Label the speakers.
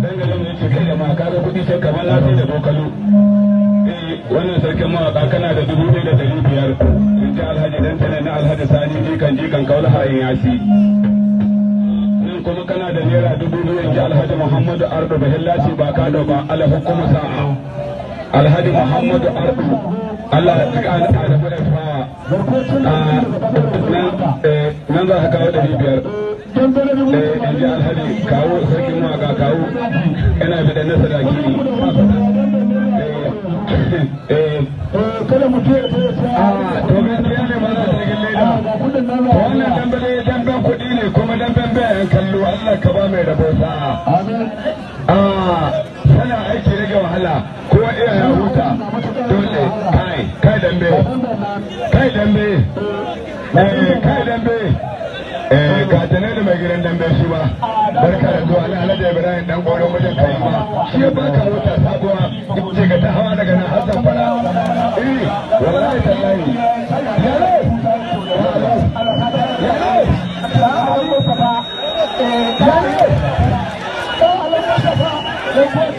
Speaker 1: dangalin ne ce kai da ma kaga kuɗi sai kamar na sai da dokalo wannan sarkin mawaƙa kana da 1,500 in ji alhaji dan tana na alhaji sani jikan kaula hayin yasi nan kuma kana da naira 2,000 in ji alhaji muhammadu ardu bahillaci ba ka da ba ala hukuma sa'a alhaji muhammadu ardu Allah ya tsaka da fara fawa nan za ka kawo 500 in ji alhaji kawo sarkin mawaƙa kawo yana da na sadaki
Speaker 2: kada mutum ya sai
Speaker 1: to gaskiya ne ba za ta gille da wannan dambale damben kuɗi ne kuma damben bayan kallo Allah ka ba mai rabo sa'a sana aiki rage wahala ko iya ya huta dole kai dambe ga tane da mai gidan dambe shi ba barka da zuwa na alhaji ibrahim dan goro wajen kai ma shi ya baka mota sabuwa ce ga ta hawa daga nan har zamfara wallahi tallahi
Speaker 2: ya